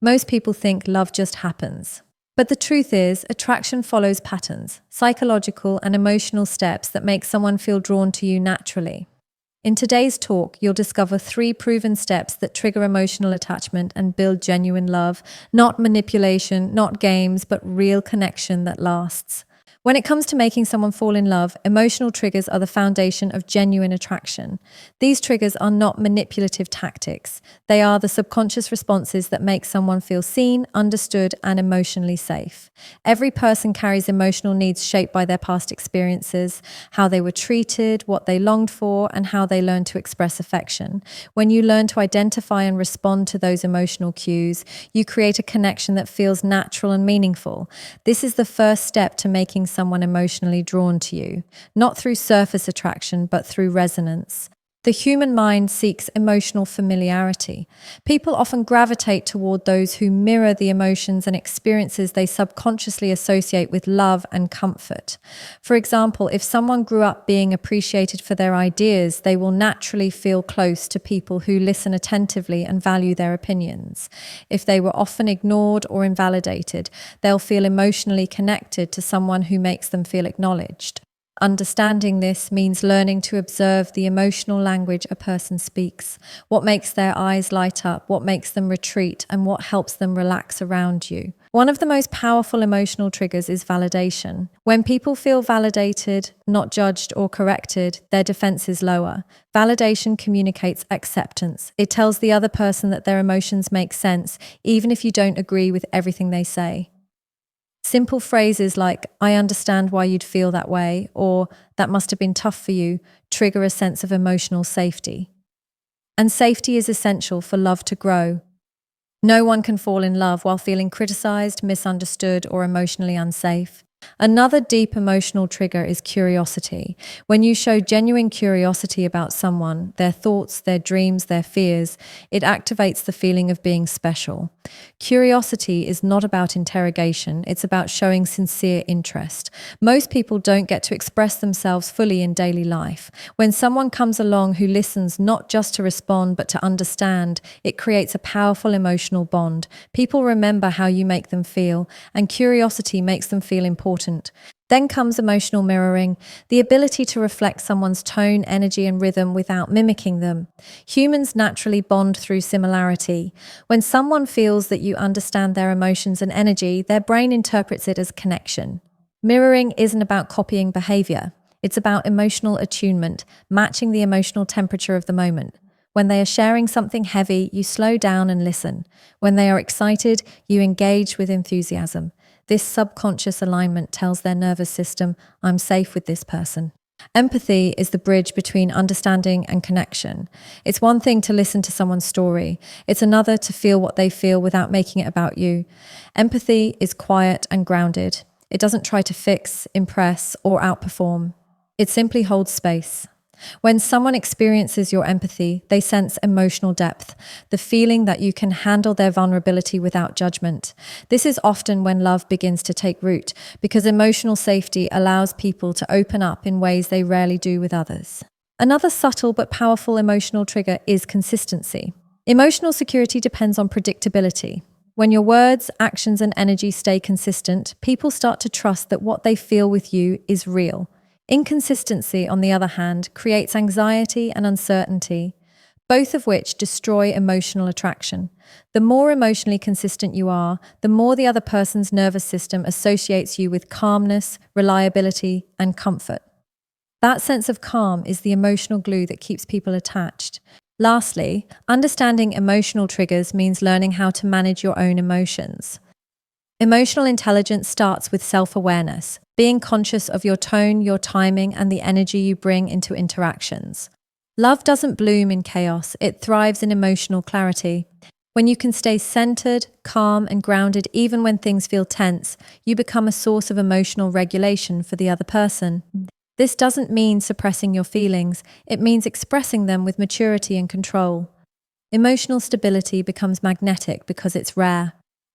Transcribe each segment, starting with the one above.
Most people think love just happens. But the truth is, attraction follows patterns, psychological and emotional steps that make someone feel drawn to you naturally. In today's talk, you'll discover 3 proven steps that trigger emotional attachment and build genuine love, not manipulation, not games, but real connection that lasts. When it comes to making someone fall in love, emotional triggers are the foundation of genuine attraction. These triggers are not manipulative tactics. They are the subconscious responses that make someone feel seen, understood, and emotionally safe. Every person carries emotional needs shaped by their past experiences, how they were treated, what they longed for, and how they learned to express affection. When you learn to identify and respond to those emotional cues, you create a connection that feels natural and meaningful. This is the first step to making someone emotionally drawn to you, not through surface attraction, but through resonance. The human mind seeks emotional familiarity. People often gravitate toward those who mirror the emotions and experiences they subconsciously associate with love and comfort. For example, if someone grew up being appreciated for their ideas, they will naturally feel close to people who listen attentively and value their opinions. If they were often ignored or invalidated, they'll feel emotionally connected to someone who makes them feel acknowledged. Understanding this means learning to observe the emotional language a person speaks, what makes their eyes light up, what makes them retreat, and what helps them relax around you. One of the most powerful emotional triggers is validation. When people feel validated, not judged or corrected, their defenses lower. Validation communicates acceptance. It tells the other person that their emotions make sense, even if you don't agree with everything they say. Simple phrases like, "I understand why you'd feel that way," or "that must have been tough for you," trigger a sense of emotional safety. And safety is essential for love to grow. No one can fall in love while feeling criticized, misunderstood, or emotionally unsafe. Another deep emotional trigger is curiosity. When you show genuine curiosity about someone, their thoughts, their dreams, their fears, it activates the feeling of being special. Curiosity is not about interrogation, it's about showing sincere interest. Most people don't get to express themselves fully in daily life. When someone comes along who listens not just to respond but to understand, it creates a powerful emotional bond. People remember how you make them feel, and curiosity makes them feel important. Then comes emotional mirroring, the ability to reflect someone's tone, energy, and rhythm without mimicking them. Humans naturally bond through similarity. When someone feels that you understand their emotions and energy, their brain interprets it as connection. Mirroring isn't about copying behavior. It's about emotional attunement, matching the emotional temperature of the moment. When they are sharing something heavy, you slow down and listen. When they are excited, you engage with enthusiasm. This subconscious alignment tells their nervous system, "I'm safe with this person." Empathy is the bridge between understanding and connection. It's one thing to listen to someone's story. It's another to feel what they feel without making it about you. Empathy is quiet and grounded. It doesn't try to fix, impress, or outperform. It simply holds space. When someone experiences your empathy, they sense emotional depth, the feeling that you can handle their vulnerability without judgment. This is often when love begins to take root, because emotional safety allows people to open up in ways they rarely do with others. Another subtle but powerful emotional trigger is consistency. Emotional security depends on predictability. When your words, actions, and energy stay consistent, people start to trust that what they feel with you is real. Inconsistency, on the other hand, creates anxiety and uncertainty, both of which destroy emotional attraction. The more emotionally consistent you are, the more the other person's nervous system associates you with calmness, reliability, and comfort. That sense of calm is the emotional glue that keeps people attached. Lastly, understanding emotional triggers means learning how to manage your own emotions. Emotional intelligence starts with self-awareness, being conscious of your tone, your timing, and the energy you bring into interactions. Love doesn't bloom in chaos, it thrives in emotional clarity. When you can stay centered, calm, and grounded even when things feel tense, you become a source of emotional regulation for the other person. This doesn't mean suppressing your feelings, it means expressing them with maturity and control. Emotional stability becomes magnetic because it's rare.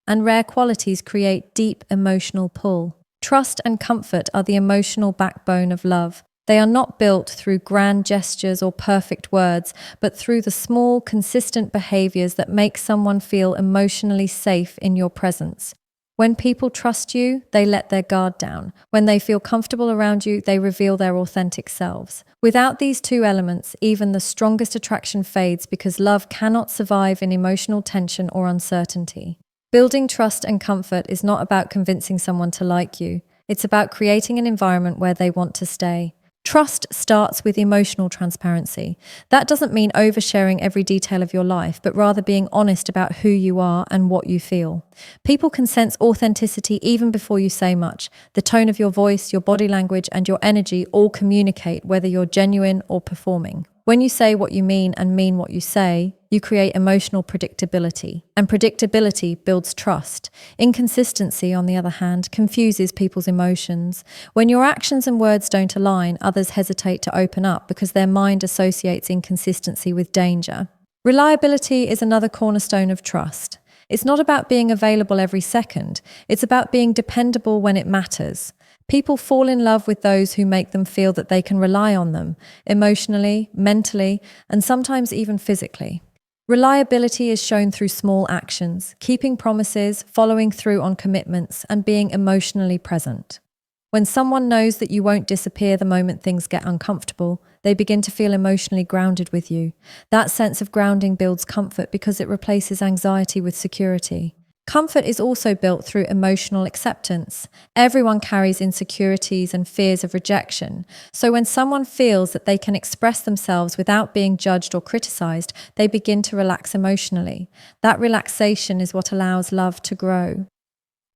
And rare qualities create deep emotional pull. Trust and comfort are the emotional backbone of love. They are not built through grand gestures or perfect words, but through the small, consistent behaviors that make someone feel emotionally safe in your presence. When people trust you, they let their guard down. When they feel comfortable around you, they reveal their authentic selves. Without these two elements, even the strongest attraction fades because love cannot survive in emotional tension or uncertainty. Building trust and comfort is not about convincing someone to like you. It's about creating an environment where they want to stay. Trust starts with emotional transparency. That doesn't mean oversharing every detail of your life, but rather being honest about who you are and what you feel. People can sense authenticity even before you say much. The tone of your voice, your body language, and your energy all communicate whether you're genuine or performing. When you say what you mean and mean what you say, you create emotional predictability, and predictability builds trust. Inconsistency, on the other hand, confuses people's emotions. When your actions and words don't align, others hesitate to open up because their mind associates inconsistency with danger. Reliability is another cornerstone of trust. It's not about being available every second. It's about being dependable when it matters. People fall in love with those who make them feel that they can rely on them, emotionally, mentally, and sometimes even physically. Reliability is shown through small actions, keeping promises, following through on commitments, and being emotionally present. When someone knows that you won't disappear the moment things get uncomfortable, they begin to feel emotionally grounded with you. That sense of grounding builds comfort because it replaces anxiety with security. Comfort is also built through emotional acceptance. Everyone carries insecurities and fears of rejection. So when someone feels that they can express themselves without being judged or criticized, they begin to relax emotionally. That relaxation is what allows love to grow.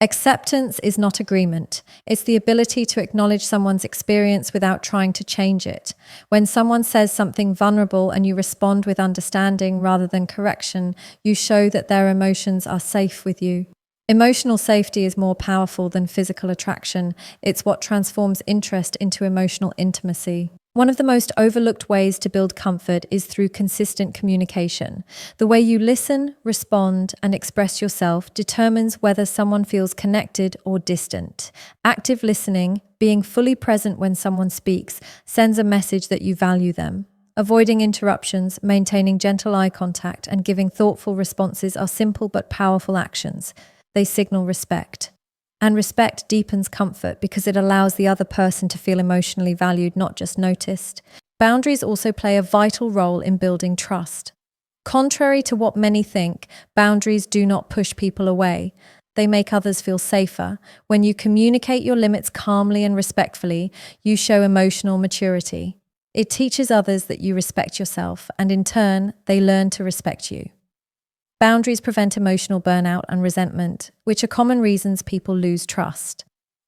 Acceptance is not agreement. It's the ability to acknowledge someone's experience without trying to change it. When someone says something vulnerable and you respond with understanding rather than correction, you show that their emotions are safe with you. Emotional safety is more powerful than physical attraction. It's what transforms interest into emotional intimacy. One of the most overlooked ways to build comfort is through consistent communication. The way you listen, respond, and express yourself determines whether someone feels connected or distant. Active listening, being fully present when someone speaks, sends a message that you value them. Avoiding interruptions, maintaining gentle eye contact, and giving thoughtful responses are simple but powerful actions. They signal respect. And respect deepens comfort because it allows the other person to feel emotionally valued, not just noticed. Boundaries also play a vital role in building trust. Contrary to what many think, boundaries do not push people away. They make others feel safer. When you communicate your limits calmly and respectfully, you show emotional maturity. It teaches others that you respect yourself, and in turn, they learn to respect you. Boundaries prevent emotional burnout and resentment, which are common reasons people lose trust.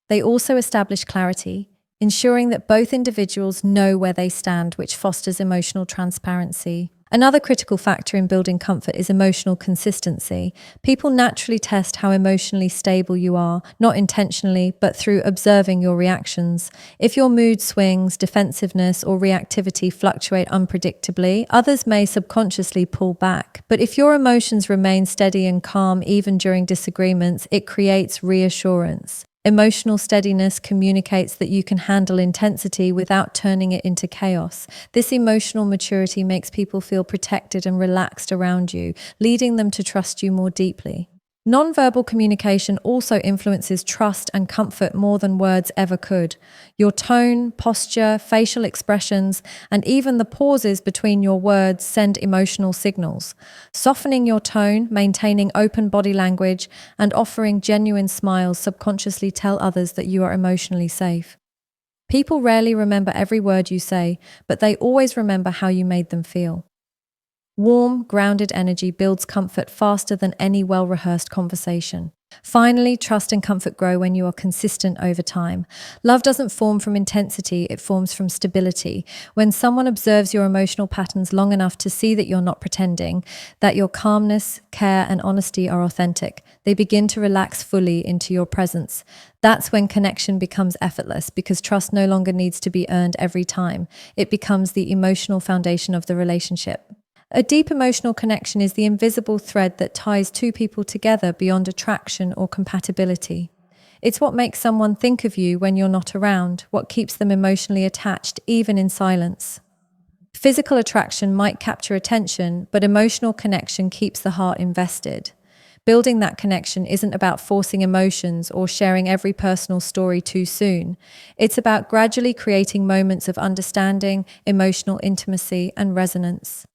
They also establish clarity, ensuring that both individuals know where they stand, which fosters emotional transparency. Another critical factor in building comfort is emotional consistency. People naturally test how emotionally stable you are, not intentionally, but through observing your reactions. If your mood swings, defensiveness, or reactivity fluctuate unpredictably, others may subconsciously pull back. But if your emotions remain steady and calm even during disagreements, it creates reassurance. Emotional steadiness communicates that you can handle intensity without turning it into chaos. This emotional maturity makes people feel protected and relaxed around you, leading them to trust you more deeply. Nonverbal communication also influences trust and comfort more than words ever could. Your tone, posture, facial expressions, and even the pauses between your words send emotional signals. Softening your tone, maintaining open body language, and offering genuine smiles subconsciously tell others that you are emotionally safe. People rarely remember every word you say, but they always remember how you made them feel. Warm, grounded energy builds comfort faster than any well-rehearsed conversation. Finally, trust and comfort grow when you are consistent over time. Love doesn't form from intensity, it forms from stability. When someone observes your emotional patterns long enough to see that you're not pretending, that your calmness, care, and honesty are authentic, they begin to relax fully into your presence. That's when connection becomes effortless because trust no longer needs to be earned every time. It becomes the emotional foundation of the relationship. A deep emotional connection is the invisible thread that ties two people together beyond attraction or compatibility. It's what makes someone think of you when you're not around, what keeps them emotionally attached, even in silence. Physical attraction might capture attention, but emotional connection keeps the heart invested. Building that connection isn't about forcing emotions or sharing every personal story too soon. It's about gradually creating moments of understanding, emotional intimacy, and resonance.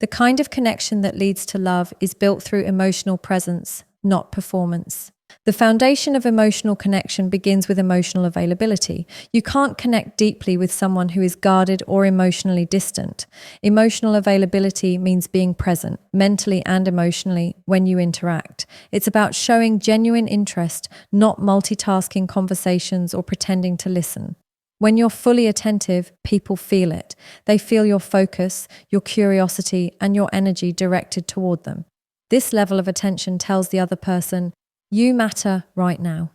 The kind of connection that leads to love is built through emotional presence, not performance. The foundation of emotional connection begins with emotional availability. You can't connect deeply with someone who is guarded or emotionally distant. Emotional availability means being present, mentally and emotionally, when you interact. It's about showing genuine interest, not multitasking conversations or pretending to listen. When you're fully attentive, people feel it. They feel your focus, your curiosity, and your energy directed toward them. This level of attention tells the other person, you matter right now.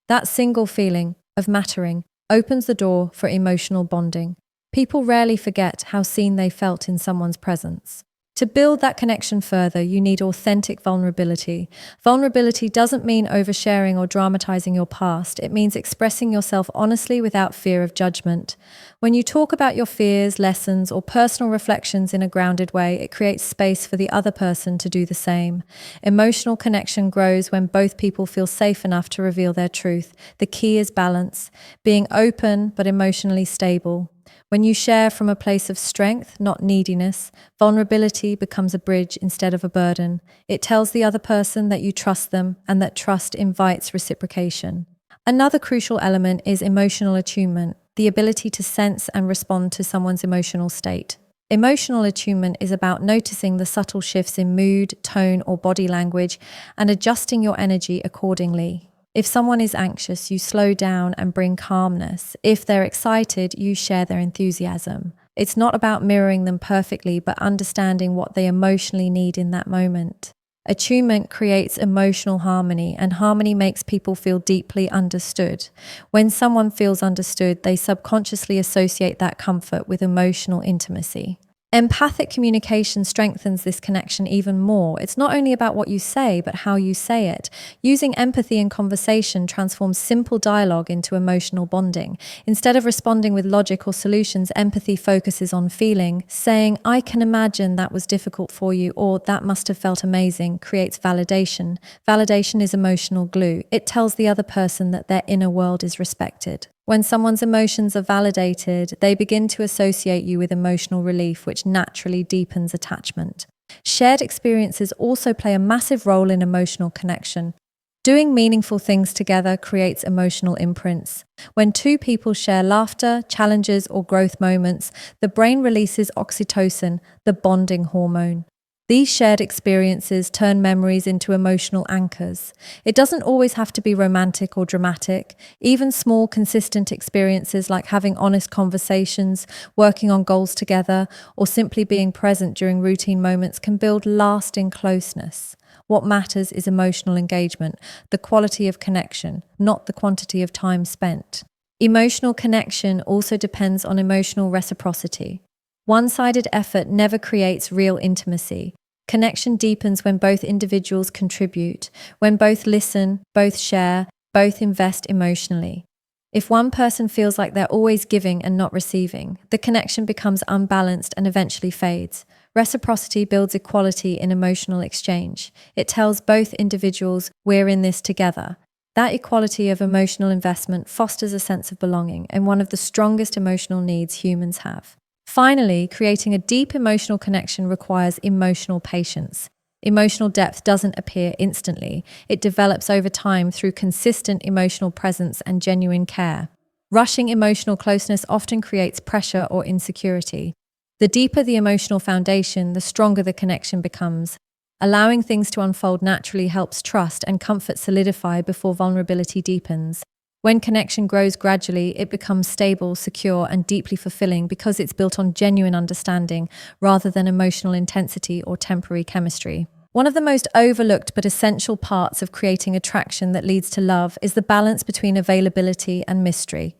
That single feeling of mattering opens the door for emotional bonding. People rarely forget how seen they felt in someone's presence. To build that connection further, you need authentic vulnerability. Vulnerability doesn't mean oversharing or dramatizing your past. It means expressing yourself honestly without fear of judgment. When you talk about your fears, lessons, or personal reflections in a grounded way, it creates space for the other person to do the same. Emotional connection grows when both people feel safe enough to reveal their truth. The key is balance, being open but emotionally stable. When you share from a place of strength, not neediness, vulnerability becomes a bridge instead of a burden. It tells the other person that you trust them and that trust invites reciprocation. Another crucial element is emotional attunement, the ability to sense and respond to someone's emotional state. Emotional attunement is about noticing the subtle shifts in mood, tone, or body language and adjusting your energy accordingly. If someone is anxious, you slow down and bring calmness. If they're excited, you share their enthusiasm. It's not about mirroring them perfectly, but understanding what they emotionally need in that moment. Attunement creates emotional harmony, and harmony makes people feel deeply understood. When someone feels understood, they subconsciously associate that comfort with emotional intimacy. Empathic communication strengthens this connection even more. It's not only about what you say, but how you say it. Using empathy in conversation transforms simple dialogue into emotional bonding. Instead of responding with logic or solutions, empathy focuses on feeling. Saying, I can imagine that was difficult for you, or that must have felt amazing, creates validation. Validation is emotional glue. It tells the other person that their inner world is respected. When someone's emotions are validated, they begin to associate you with emotional relief, which naturally deepens attachment. Shared experiences also play a massive role in emotional connection. Doing meaningful things together creates emotional imprints. When two people share laughter, challenges, or growth moments, the brain releases oxytocin, the bonding hormone. These shared experiences turn memories into emotional anchors. It doesn't always have to be romantic or dramatic. Even small, consistent experiences like having honest conversations, working on goals together, or simply being present during routine moments can build lasting closeness. What matters is emotional engagement, the quality of connection, not the quantity of time spent. Emotional connection also depends on emotional reciprocity. One-sided effort never creates real intimacy. Connection deepens when both individuals contribute, when both listen, both share, both invest emotionally. If one person feels like they're always giving and not receiving, the connection becomes unbalanced and eventually fades. Reciprocity builds equality in emotional exchange. It tells both individuals, we're in this together. That equality of emotional investment fosters a sense of belonging and one of the strongest emotional needs humans have. Finally, creating a deep emotional connection requires emotional patience. Emotional depth doesn't appear instantly. It develops over time through consistent emotional presence and genuine care. Rushing emotional closeness often creates pressure or insecurity. The deeper the emotional foundation, the stronger the connection becomes. Allowing things to unfold naturally helps trust and comfort solidify before vulnerability deepens. When connection grows gradually, it becomes stable, secure, and deeply fulfilling because it's built on genuine understanding rather than emotional intensity or temporary chemistry. One of the most overlooked but essential parts of creating attraction that leads to love is the balance between availability and mystery.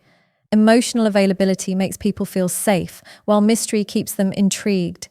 Emotional availability makes people feel safe, while mystery keeps them intrigued.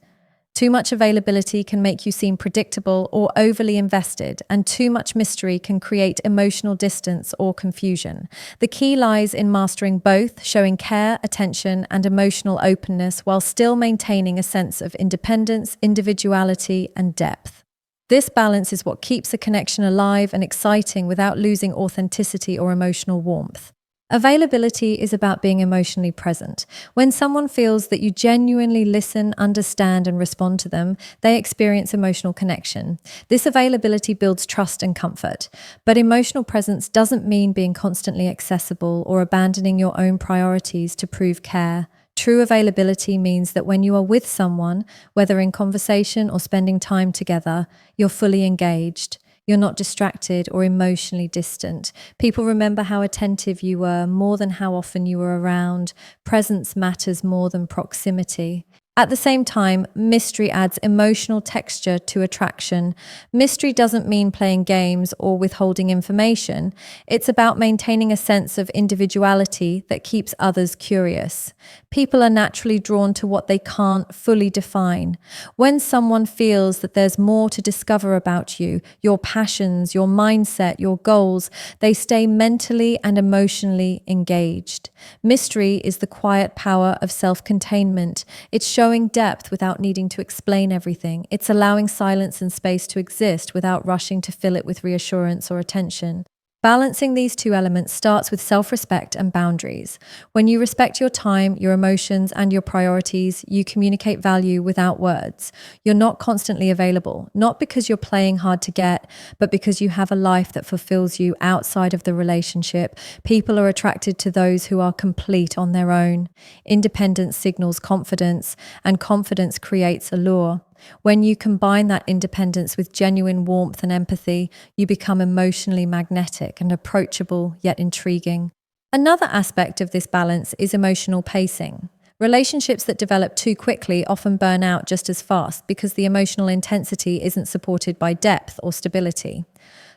Too much availability can make you seem predictable or overly invested, and too much mystery can create emotional distance or confusion. The key lies in mastering both, showing care, attention, and emotional openness while still maintaining a sense of independence, individuality, and depth. This balance is what keeps a connection alive and exciting without losing authenticity or emotional warmth. Availability is about being emotionally present. When someone feels that you genuinely listen, understand, and respond to them, they experience emotional connection. This availability builds trust and comfort. But emotional presence doesn't mean being constantly accessible or abandoning your own priorities to prove care. True availability means that when you are with someone, whether in conversation or spending time together, you're fully engaged. You're not distracted or emotionally distant. People remember how attentive you were more than how often you were around. Presence matters more than proximity. At the same time, mystery adds emotional texture to attraction. Mystery doesn't mean playing games or withholding information. It's about maintaining a sense of individuality that keeps others curious. People are naturally drawn to what they can't fully define. When someone feels that there's more to discover about you, your passions, your mindset, your goals, they stay mentally and emotionally engaged. Mystery is the quiet power of self-containment. It's showing depth without needing to explain everything. It's allowing silence and space to exist without rushing to fill it with reassurance or attention. Balancing these two elements starts with self-respect and boundaries. When you respect your time, your emotions, and your priorities, you communicate value without words. You're not constantly available, not because you're playing hard to get, but because you have a life that fulfills you outside of the relationship. People are attracted to those who are complete on their own. Independence signals confidence, and confidence creates allure. When you combine that independence with genuine warmth and empathy, you become emotionally magnetic and approachable yet intriguing. Another aspect of this balance is emotional pacing. Relationships that develop too quickly often burn out just as fast because the emotional intensity isn't supported by depth or stability.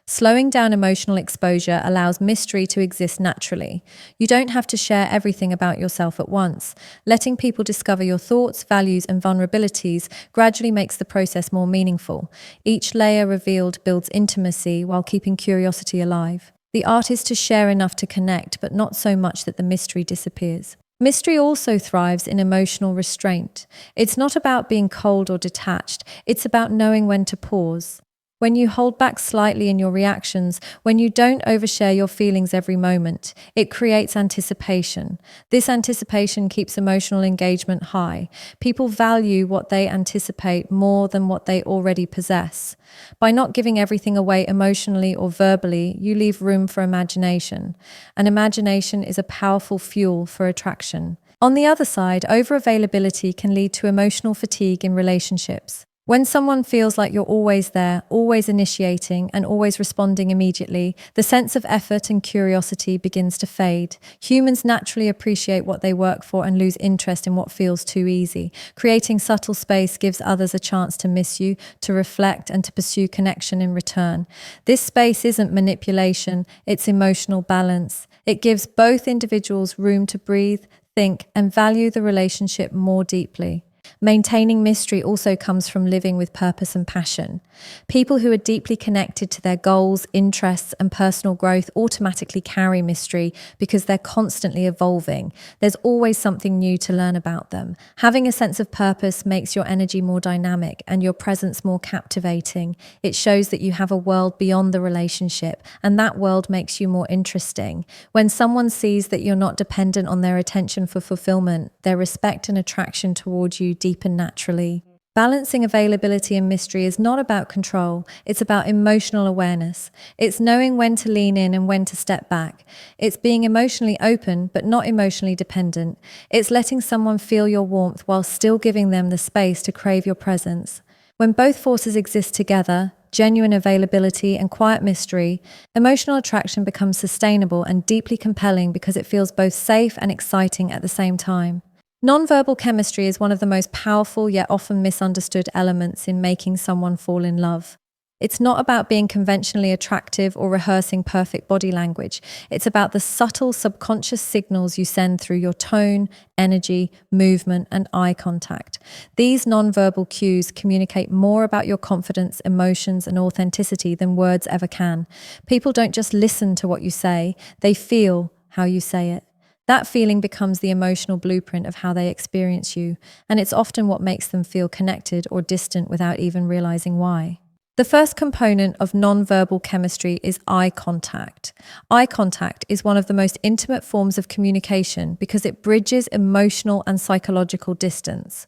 Slowing down emotional exposure allows mystery to exist naturally. You don't have to share everything about yourself at once. Letting people discover your thoughts, values, and vulnerabilities gradually makes the process more meaningful. Each layer revealed builds intimacy while keeping curiosity alive. The art is to share enough to connect, but not so much that the mystery disappears. Mystery also thrives in emotional restraint. It's not about being cold or detached. It's about knowing when to pause. When you hold back slightly in your reactions, when you don't overshare your feelings every moment, it creates anticipation. This anticipation keeps emotional engagement high. People value what they anticipate more than what they already possess. By not giving everything away emotionally or verbally, you leave room for imagination. And imagination is a powerful fuel for attraction. On the other side, overavailability can lead to emotional fatigue in relationships. When someone feels like you're always there, always initiating, and always responding immediately, the sense of effort and curiosity begins to fade. Humans naturally appreciate what they work for and lose interest in what feels too easy. Creating subtle space gives others a chance to miss you, to reflect, and to pursue connection in return. This space isn't manipulation, it's emotional balance. It gives both individuals room to breathe, think, and value the relationship more deeply. Maintaining mystery also comes from living with purpose and passion. People who are deeply connected to their goals, interests, and personal growth automatically carry mystery because they're constantly evolving. There's always something new to learn about them. Having a sense of purpose makes your energy more dynamic and your presence more captivating. It shows that you have a world beyond the relationship, and that world makes you more interesting. When someone sees that you're not dependent on their attention for fulfillment, their respect and attraction towards you deepen naturally. Balancing availability and mystery is not about control, it's about emotional awareness. It's knowing when to lean in and when to step back. It's being emotionally open but not emotionally dependent. It's letting someone feel your warmth while still giving them the space to crave your presence. When both forces exist together, genuine availability and quiet mystery, emotional attraction becomes sustainable and deeply compelling because it feels both safe and exciting at the same time. Nonverbal chemistry is one of the most powerful yet often misunderstood elements in making someone fall in love. It's not about being conventionally attractive or rehearsing perfect body language. It's about the subtle subconscious signals you send through your tone, energy, movement, and eye contact. These nonverbal cues communicate more about your confidence, emotions, and authenticity than words ever can. People don't just listen to what you say, they feel how you say it. That feeling becomes the emotional blueprint of how they experience you, and it's often what makes them feel connected or distant without even realizing why. The first component of nonverbal chemistry is eye contact. Eye contact is one of the most intimate forms of communication because it bridges emotional and psychological distance.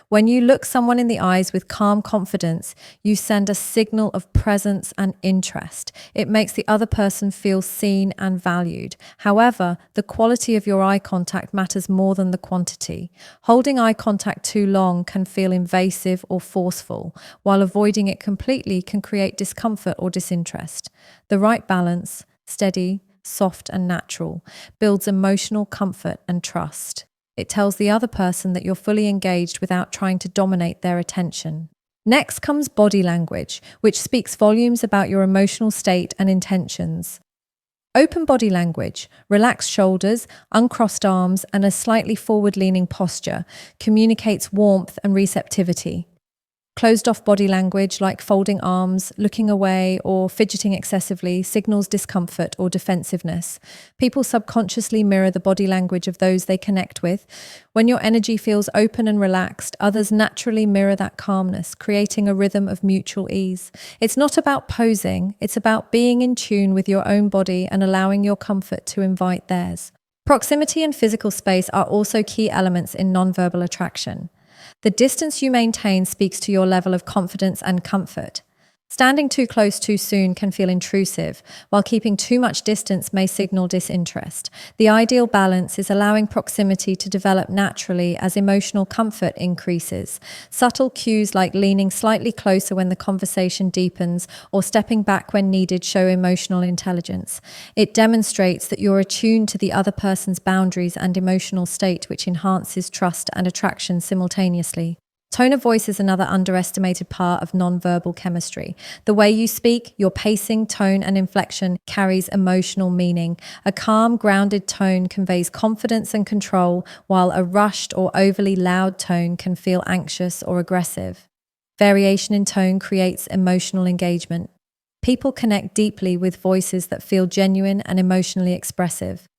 When you look someone in the eyes with calm confidence, you send a signal of presence and interest. It makes the other person feel seen and valued. However, the quality of your eye contact matters more than the quantity. Holding eye contact too long can feel invasive or forceful, while avoiding it completely can create discomfort or disinterest. The right balance, steady, soft, and natural, builds emotional comfort and trust. It tells the other person that you're fully engaged without trying to dominate their attention. Next comes body language, which speaks volumes about your emotional state and intentions. Open body language, relaxed shoulders, uncrossed arms, and a slightly forward-leaning posture communicates warmth and receptivity. Closed-off body language like folding arms, looking away, or fidgeting excessively signals discomfort or defensiveness. People subconsciously mirror the body language of those they connect with. When your energy feels open and relaxed, others naturally mirror that calmness, creating a rhythm of mutual ease. It's not about posing, it's about being in tune with your own body and allowing your comfort to invite theirs. Proximity and physical space are also key elements in nonverbal attraction. The distance you maintain speaks to your level of confidence and comfort. Standing too close too soon can feel intrusive, while keeping too much distance may signal disinterest. The ideal balance is allowing proximity to develop naturally as emotional comfort increases. Subtle cues like leaning slightly closer when the conversation deepens or stepping back when needed show emotional intelligence. It demonstrates that you're attuned to the other person's boundaries and emotional state, which enhances trust and attraction simultaneously. Tone of voice is another underestimated part of nonverbal chemistry. The way you speak, your pacing, tone, and inflection carries emotional meaning. A calm, grounded tone conveys confidence and control, while a rushed or overly loud tone can feel anxious or aggressive. Variation in tone creates emotional engagement. People connect deeply with voices that feel genuine and emotionally expressive.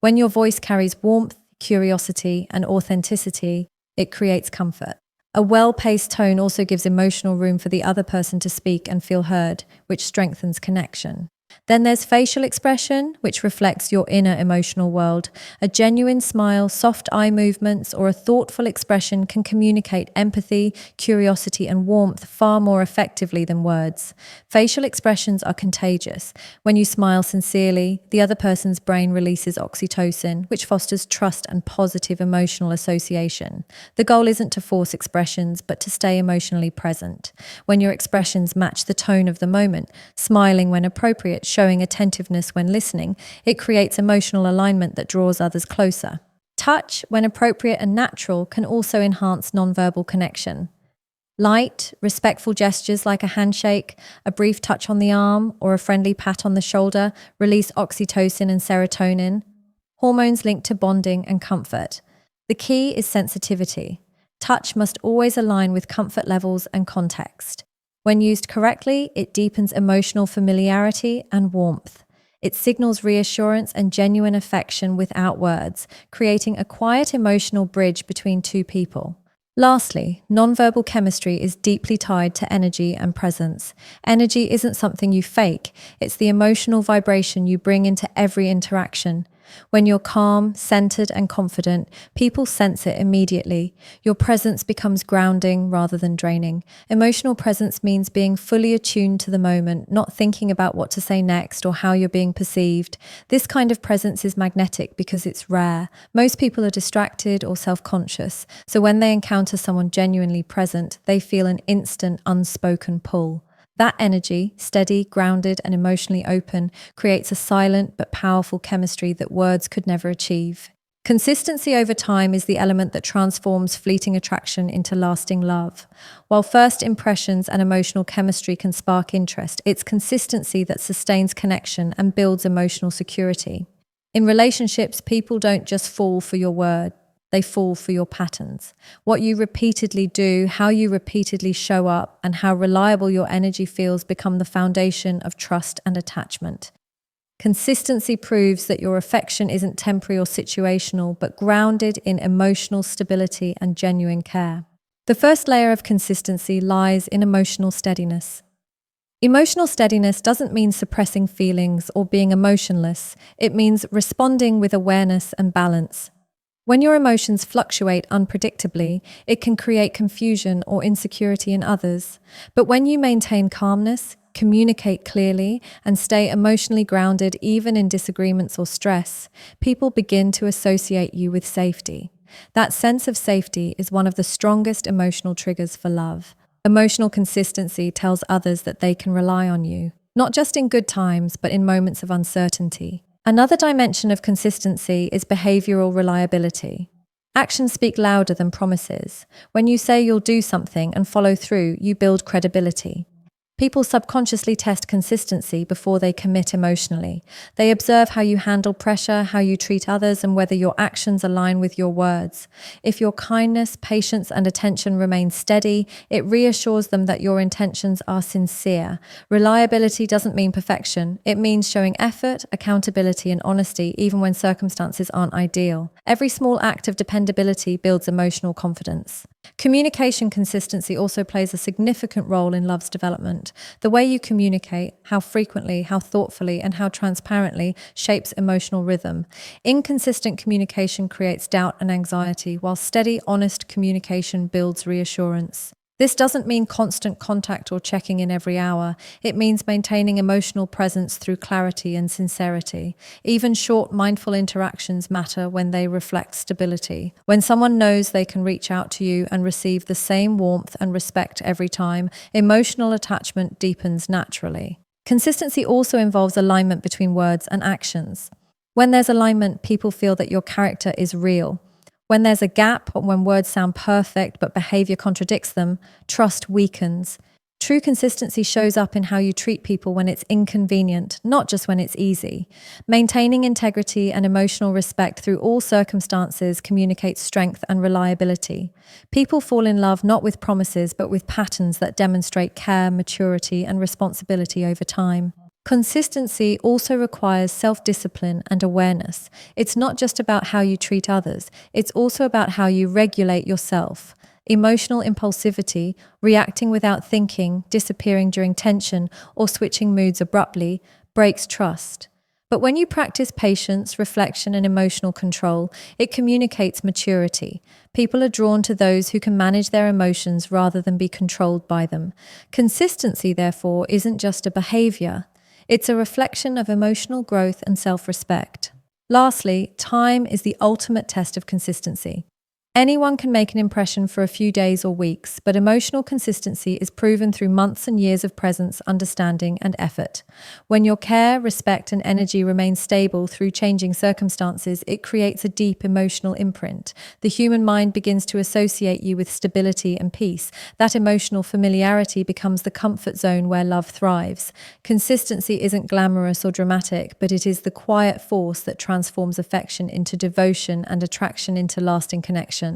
When your voice carries warmth, curiosity, and authenticity, it creates comfort. A well-paced tone also gives emotional room for the other person to speak and feel heard, which strengthens connection. Then there's facial expression, which reflects your inner emotional world. A genuine smile, soft eye movements, or a thoughtful expression can communicate empathy, curiosity, and warmth far more effectively than words. Facial expressions are contagious. When you smile sincerely, the other person's brain releases oxytocin, which fosters trust and positive emotional association. The goal isn't to force expressions, but to stay emotionally present. When your expressions match the tone of the moment, smiling when appropriate, showing attentiveness when listening, it creates emotional alignment that draws others closer. Touch, when appropriate and natural, can also enhance nonverbal connection. Light, respectful gestures like a handshake, a brief touch on the arm, or a friendly pat on the shoulder release oxytocin and serotonin, hormones linked to bonding and comfort. The key is sensitivity. Touch must always align with comfort levels and context. When used correctly, it deepens emotional familiarity and warmth. It signals reassurance and genuine affection without words, creating a quiet emotional bridge between two people. Lastly, nonverbal chemistry is deeply tied to energy and presence. Energy isn't something you fake, it's the emotional vibration you bring into every interaction. When you're calm, centered, and confident, people sense it immediately. Your presence becomes grounding rather than draining. Emotional presence means being fully attuned to the moment, not thinking about what to say next or how you're being perceived. This kind of presence is magnetic because it's rare. Most people are distracted or self-conscious, so when they encounter someone genuinely present, they feel an instant unspoken pull. That energy, steady, grounded, and emotionally open, creates a silent but powerful chemistry that words could never achieve. Consistency over time is the element that transforms fleeting attraction into lasting love. While first impressions and emotional chemistry can spark interest, it's consistency that sustains connection and builds emotional security. In relationships, people don't just fall for your word, they fall for your patterns. What you repeatedly do, how you repeatedly show up, and how reliable your energy feels become the foundation of trust and attachment. Consistency proves that your affection isn't temporary or situational, but grounded in emotional stability and genuine care. The first layer of consistency lies in emotional steadiness. Emotional steadiness doesn't mean suppressing feelings or being emotionless. It means responding with awareness and balance. When your emotions fluctuate unpredictably, it can create confusion or insecurity in others. But when you maintain calmness, communicate clearly, and stay emotionally grounded even in disagreements or stress, people begin to associate you with safety. That sense of safety is one of the strongest emotional triggers for love. Emotional consistency tells others that they can rely on you, not just in good times, but in moments of uncertainty. Another dimension of consistency is behavioral reliability. Actions speak louder than promises. When you say you'll do something and follow through, you build credibility. People subconsciously test consistency before they commit emotionally. They observe how you handle pressure, how you treat others, and whether your actions align with your words. If your kindness, patience, and attention remain steady, it reassures them that your intentions are sincere. Reliability doesn't mean perfection. It means showing effort, accountability, and honesty even when circumstances aren't ideal. Every small act of dependability builds emotional confidence. Communication consistency also plays a significant role in love's development. The way you communicate, how frequently, how thoughtfully, and how transparently shapes emotional rhythm. Inconsistent communication creates doubt and anxiety, while steady, honest communication builds reassurance. This doesn't mean constant contact or checking in every hour. It means maintaining emotional presence through clarity and sincerity. Even short, mindful interactions matter when they reflect stability. When someone knows they can reach out to you and receive the same warmth and respect every time, emotional attachment deepens naturally. Consistency also involves alignment between words and actions. When there's alignment, people feel that your character is real. When there's a gap, or when words sound perfect but behavior contradicts them, trust weakens. True consistency shows up in how you treat people when it's inconvenient, not just when it's easy. Maintaining integrity and emotional respect through all circumstances communicates strength and reliability. People fall in love not with promises but with patterns that demonstrate care, maturity, and responsibility over time. Consistency also requires self-discipline and awareness. It's not just about how you treat others, it's also about how you regulate yourself. Emotional impulsivity, reacting without thinking, disappearing during tension, or switching moods abruptly, breaks trust. But when you practice patience, reflection, and emotional control, it communicates maturity. People are drawn to those who can manage their emotions rather than be controlled by them. Consistency, therefore, isn't just a behavior. It's a reflection of emotional growth and self-respect. Lastly, time is the ultimate test of consistency. Anyone can make an impression for a few days or weeks, but emotional consistency is proven through months and years of presence, understanding, and effort. When your care, respect, and energy remain stable through changing circumstances, it creates a deep emotional imprint. The human mind begins to associate you with stability and peace. That emotional familiarity becomes the comfort zone where love thrives. Consistency isn't glamorous or dramatic, but it is the quiet force that transforms affection into devotion and attraction into lasting connection.